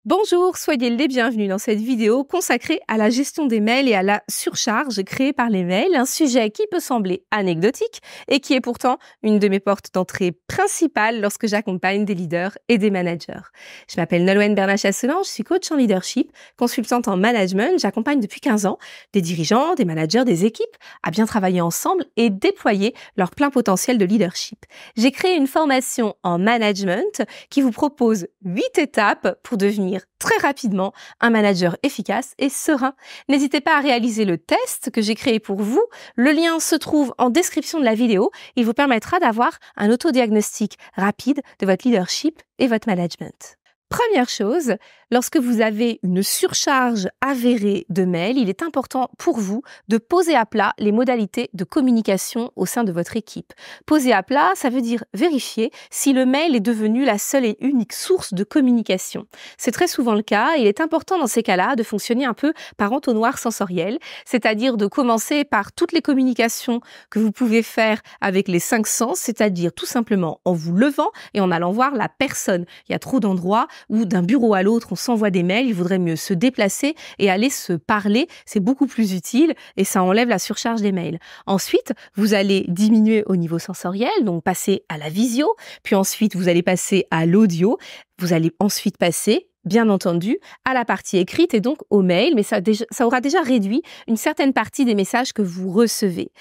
Bonjour, soyez les bienvenus dans cette vidéo consacrée à la gestion des mails et à la surcharge créée par les mails, un sujet qui peut sembler anecdotique et qui est pourtant une de mes portes d'entrée principales lorsque j'accompagne des leaders et des managers. Je m'appelle Nolwenn Bernat-Chasselan, je suis coach en leadership, consultante en management, j'accompagne depuis 15 ans des dirigeants, des managers, des équipes à bien travailler ensemble et déployer leur plein potentiel de leadership. J'ai créé une formation en management qui vous propose 8 étapes pour devenir très rapidement un manager efficace et serein. N'hésitez pas à réaliser le test que j'ai créé pour vous. Le lien se trouve en description de la vidéo. Il vous permettra d'avoir un autodiagnostic rapide de votre leadership et votre management. Première chose, lorsque vous avez une surcharge avérée de mails, il est important pour vous de poser à plat les modalités de communication au sein de votre équipe. Poser à plat, ça veut dire vérifier si le mail est devenu la seule et unique source de communication. C'est très souvent le cas et il est important dans ces cas-là de fonctionner un peu par entonnoir sensoriel, c'est-à-dire de commencer par toutes les communications que vous pouvez faire avec les 5 sens, c'est-à-dire tout simplement en vous levant et en allant voir la personne. Il y a trop d'endroits où d'un bureau à l'autre, on s'envoie des mails, il vaudrait mieux se déplacer et aller se parler, c'est beaucoup plus utile et ça enlève la surcharge des mails. Ensuite, vous allez diminuer au niveau sensoriel, donc passer à la visio, puis ensuite vous allez passer à l'audio, vous allez ensuite passer bien entendu, à la partie écrite et donc au mail, mais ça aura déjà réduit une certaine partie des messages que vous recevez.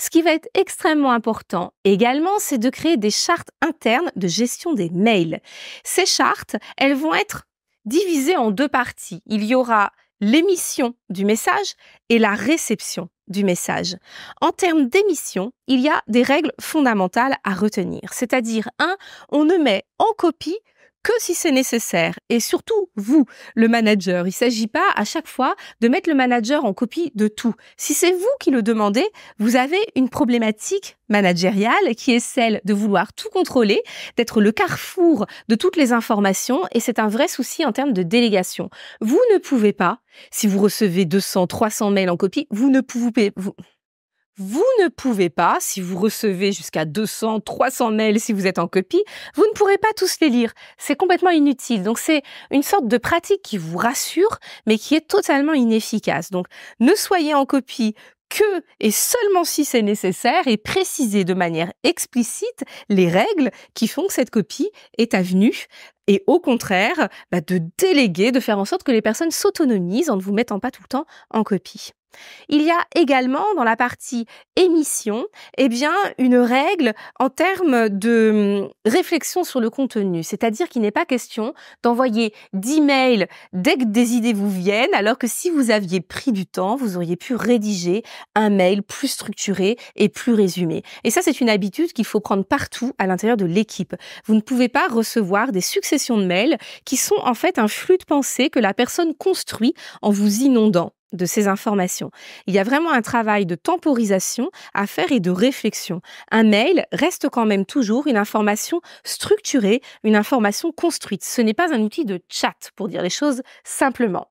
Ce qui va être extrêmement important également, c'est de créer des chartes internes de gestion des mails. Ces chartes, elles vont être divisées en 2 parties. Il y aura l'émission du message et la réception du message. En termes d'émission, il y a des règles fondamentales à retenir. C'est-à-dire, on ne met en copie que si c'est nécessaire. Et surtout, vous, le manager, il ne s'agit pas à chaque fois de mettre le manager en copie de tout. Si c'est vous qui le demandez, vous avez une problématique managériale qui est celle de vouloir tout contrôler, d'être le carrefour de toutes les informations et c'est un vrai souci en termes de délégation. Vous ne pouvez pas, si vous recevez 200, 300 mails en copie, vous ne pouvez pas, si vous recevez jusqu'à 200, 300 mails si vous êtes en copie, vous ne pourrez pas tous les lire. C'est complètement inutile. Donc, c'est une sorte de pratique qui vous rassure, mais qui est totalement inefficace. Donc, ne soyez en copie que et seulement si c'est nécessaire et précisez de manière explicite les règles qui font que cette copie est avenue. Et au contraire, de déléguer, de faire en sorte que les personnes s'autonomisent en ne vous mettant pas tout le temps en copie. Il y a également dans la partie émission, une règle en termes de réflexion sur le contenu. C'est-à-dire qu'il n'est pas question d'envoyer 10 mails dès que des idées vous viennent, alors que si vous aviez pris du temps, vous auriez pu rédiger un mail plus structuré et plus résumé. Et ça, c'est une habitude qu'il faut prendre partout à l'intérieur de l'équipe. Vous ne pouvez pas recevoir des successions de mails qui sont en fait un flux de pensée que la personne construit en vous inondant de ces informations. Il y a vraiment un travail de temporisation à faire et de réflexion. Un mail reste quand même toujours une information structurée, une information construite. Ce n'est pas un outil de chat, pour dire les choses simplement.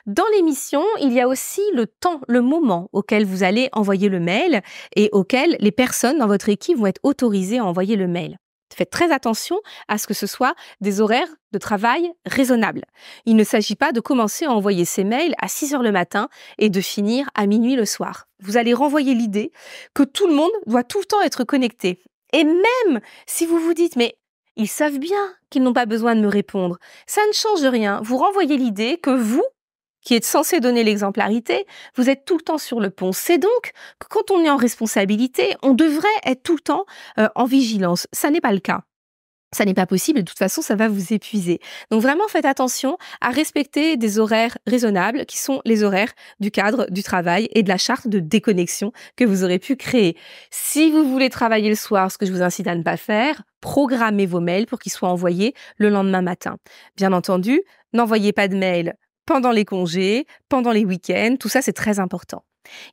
Dans l'émission, il y a aussi le temps, le moment auquel vous allez envoyer le mail et auquel les personnes dans votre équipe vont être autorisées à envoyer le mail. Faites très attention à ce que ce soit des horaires de travail raisonnables. Il ne s'agit pas de commencer à envoyer ces mails à 6 heures le matin et de finir à minuit le soir. Vous allez renvoyer l'idée que tout le monde doit tout le temps être connecté. Et même si vous vous dites « mais ils savent bien qu'ils n'ont pas besoin de me répondre », ça ne change rien. Vous renvoyez l'idée que vous, qui êtes censé donner l'exemplarité, vous êtes tout le temps sur le pont. C'est donc que quand on est en responsabilité, on devrait être tout le temps en vigilance. Ça n'est pas le cas. Ça n'est pas possible et de toute façon, ça va vous épuiser. Donc vraiment, faites attention à respecter des horaires raisonnables qui sont les horaires du cadre du travail et de la charte de déconnexion que vous aurez pu créer. Si vous voulez travailler le soir, ce que je vous incite à ne pas faire, programmez vos mails pour qu'ils soient envoyés le lendemain matin. Bien entendu, n'envoyez pas de mails pendant les congés, pendant les week-ends, tout ça c'est très important.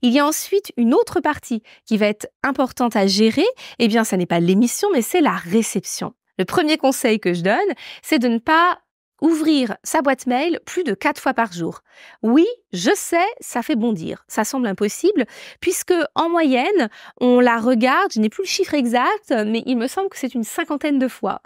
Il y a ensuite une autre partie qui va être importante à gérer, ça n'est pas l'émission mais c'est la réception. Le premier conseil que je donne, c'est de ne pas ouvrir sa boîte mail plus de 4 fois par jour. Oui, je sais, ça fait bondir. Ça semble impossible puisque en moyenne, on la regarde, je n'ai plus le chiffre exact, mais il me semble que c'est une 50aine de fois,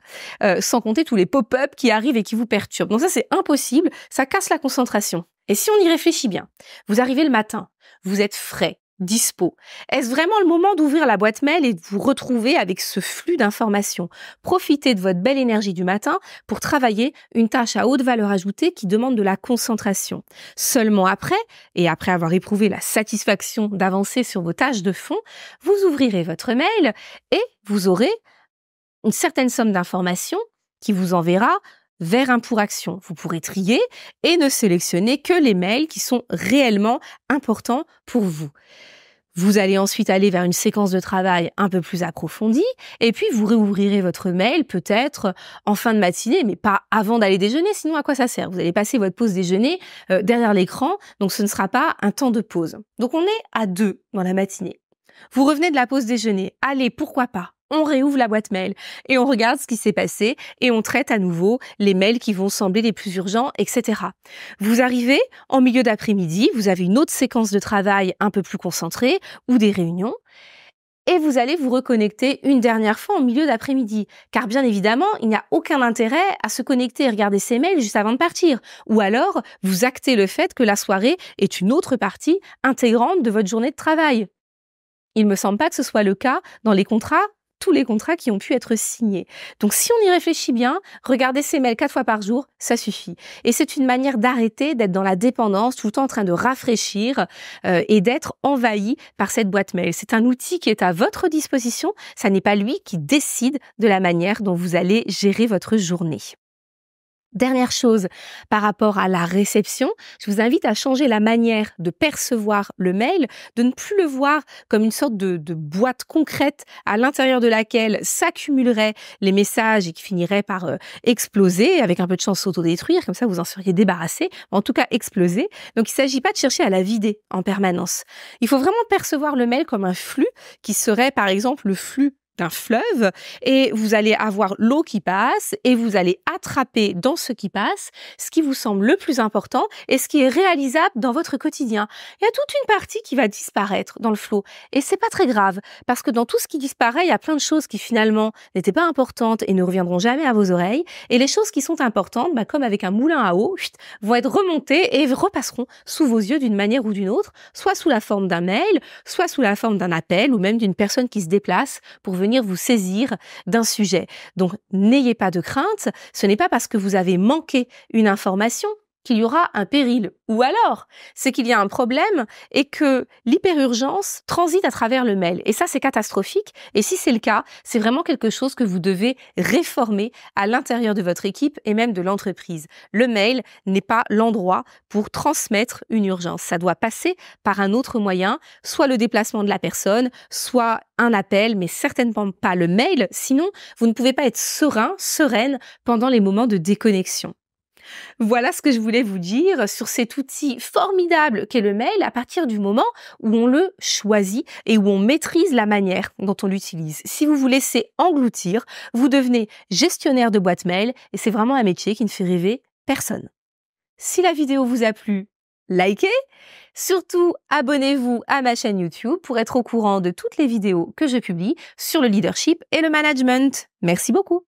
sans compter tous les pop-up qui arrivent et qui vous perturbent. Donc ça, c'est impossible, ça casse la concentration. Et si on y réfléchit bien, vous arrivez le matin, vous êtes frais, dispo. Est-ce vraiment le moment d'ouvrir la boîte mail et de vous retrouver avec ce flux d'informations? Profitez de votre belle énergie du matin pour travailler une tâche à haute valeur ajoutée qui demande de la concentration. Seulement après, et après avoir éprouvé la satisfaction d'avancer sur vos tâches de fond, vous ouvrirez votre mail et vous aurez une certaine somme d'informations qui vous enverra vers un pour action. Vous pourrez trier et ne sélectionner que les mails qui sont réellement importants pour vous. Vous allez ensuite aller vers une séquence de travail un peu plus approfondie et puis vous réouvrirez votre mail peut-être en fin de matinée, mais pas avant d'aller déjeuner, sinon à quoi ça sert? Vous allez passer votre pause déjeuner derrière l'écran, donc ce ne sera pas un temps de pause. Donc on est à 2 dans la matinée. Vous revenez de la pause déjeuner, allez, pourquoi pas? On réouvre la boîte mail et on regarde ce qui s'est passé et on traite à nouveau les mails qui vont sembler les plus urgents, etc. Vous arrivez en milieu d'après-midi, vous avez une autre séquence de travail un peu plus concentrée ou des réunions et vous allez vous reconnecter une dernière fois en milieu d'après-midi. Car bien évidemment, il n'y a aucun intérêt à se connecter et regarder ses mails juste avant de partir. Ou alors, vous actez le fait que la soirée est une autre partie intégrante de votre journée de travail. Il me semble pas que ce soit le cas dans les contrats, tous les contrats qui ont pu être signés. Donc si on y réfléchit bien, regarder ses mails 4 fois par jour, ça suffit. Et c'est une manière d'arrêter d'être dans la dépendance, tout le temps en train de rafraîchir et d'être envahi par cette boîte mail. C'est un outil qui est à votre disposition, ça n'est pas lui qui décide de la manière dont vous allez gérer votre journée. Dernière chose, par rapport à la réception, je vous invite à changer la manière de percevoir le mail, de ne plus le voir comme une sorte de boîte concrète à l'intérieur de laquelle s'accumuleraient les messages et qui finiraient par exploser, avec un peu de chance s'autodétruire, comme ça vous en seriez débarrassé, en tout cas exploser. Donc il ne s'agit pas de chercher à la vider en permanence. Il faut vraiment percevoir le mail comme un flux qui serait par exemple le flux d'un fleuve et vous allez avoir l'eau qui passe et vous allez attraper dans ce qui passe ce qui vous semble le plus important et ce qui est réalisable dans votre quotidien. Il y a toute une partie qui va disparaître dans le flot et c'est pas très grave parce que dans tout ce qui disparaît, il y a plein de choses qui finalement n'étaient pas importantes et ne reviendront jamais à vos oreilles et les choses qui sont importantes, comme avec un moulin à eau, vont être remontées et repasseront sous vos yeux d'une manière ou d'une autre, soit sous la forme d'un mail, soit sous la forme d'un appel ou même d'une personne qui se déplace pour venir vous saisir d'un sujet. Donc, n'ayez pas de crainte. Ce n'est pas parce que vous avez manqué une information qu'il y aura un péril. Ou alors, c'est qu'il y a un problème et que l'hyperurgence transite à travers le mail. Et ça, c'est catastrophique. Et si c'est le cas, c'est vraiment quelque chose que vous devez réformer à l'intérieur de votre équipe et même de l'entreprise. Le mail n'est pas l'endroit pour transmettre une urgence. Ça doit passer par un autre moyen, soit le déplacement de la personne, soit un appel, mais certainement pas le mail. Sinon, vous ne pouvez pas être serein, sereine pendant les moments de déconnexion. Voilà ce que je voulais vous dire sur cet outil formidable qu'est le mail à partir du moment où on le choisit et où on maîtrise la manière dont on l'utilise. Si vous vous laissez engloutir, vous devenez gestionnaire de boîte mail et c'est vraiment un métier qui ne fait rêver personne. Si la vidéo vous a plu, likez. Surtout, abonnez-vous à ma chaîne YouTube pour être au courant de toutes les vidéos que je publie sur le leadership et le management. Merci beaucoup.